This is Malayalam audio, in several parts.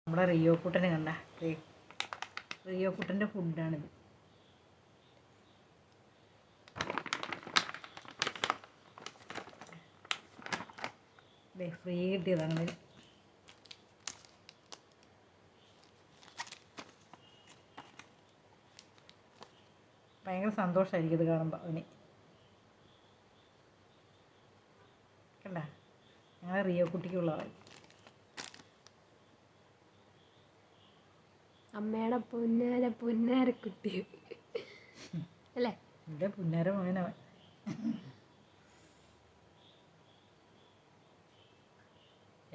നമ്മുടെ റിയോ കുട്ടനെ കണ്ട റിയോ കുട്ടൻ്റെ ഫുഡാണിത്. ഫ്രീ കിട്ടിയതാണ്. ഭയങ്കര സന്തോഷമായിരിക്കും ഇത് കാണുമ്പോൾ അവന്. കണ്ട ഞങ്ങളെ റിയോ കുട്ടിക്കുള്ളതാണ്. അമ്മയുടെ പൊന്നാര കുട്ടി അല്ലേ? എൻ്റെ പുന്നാര മകനവൻ.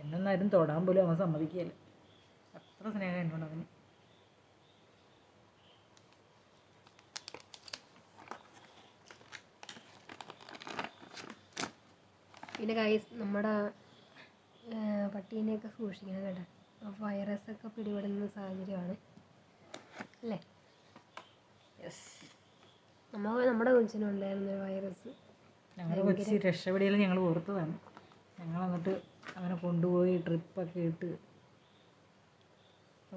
എന്നൊന്നാരും തൊടാൻ പോലും അവൻ സമ്മതിക്കുകയല്ല. അത്ര സ്നേഹം എന്നോട് അവന്. പിന്നെ ഗൈസ് നമ്മുടെ പട്ടീനെയൊക്കെ സൂക്ഷിക്കണം കേട്ടോ. വൈറസൊക്കെ പിടിപെടുന്ന സാഹചര്യമാണ് അല്ലേ? നമ്മുടെ കൊച്ചിനും ഉണ്ടായിരുന്നൊരു വൈറസ്. ഞങ്ങളുടെ കൊച്ചി രക്ഷപ്പെടിയാലും ഞങ്ങൾ ഓർത്തതാണ്. ഞങ്ങളങ്ങോട്ട് അവനെ കൊണ്ടുപോയി ട്രിപ്പൊക്കെ ഇട്ട്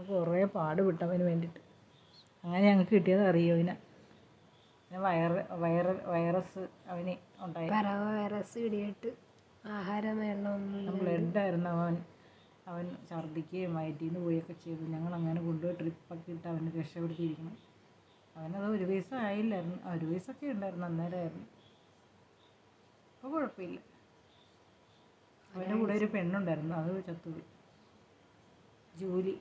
കുറേ പാടുപെട്ടവന് വേണ്ടിയിട്ട്. അങ്ങനെ ഞങ്ങൾക്ക് കിട്ടിയത് അറിയോ ഇതിനെ. വൈറസ് അവന് ഉണ്ടായി. വൈറസ് പിടിയിട്ട് ആഹാരം വെള്ളമൊന്നും ബ്ലഡായിരുന്നു. അവൻ ഛർദ്ദിക്കുകയും വയറ്റിൽ നിന്ന് പോയൊക്കെ ചെയ്തു. ഞങ്ങളങ്ങനെ കൊണ്ടുപോയി ട്രിപ്പൊക്കെ ഇട്ട് അവന് രക്ഷപ്പെടുത്തിയിരിക്കണം. അവനത് 1 വയസ്സായില്ലായിരുന്നു. 1 വയസ്സൊക്കെ ഉണ്ടായിരുന്നു അന്നേരമായിരുന്നു. അപ്പോൾ കുഴപ്പമില്ല. അവൻ്റെ കൂടെ ഒരു പെണ്ണുണ്ടായിരുന്നു, അത് ചത്തുപോയി. ജൂലി.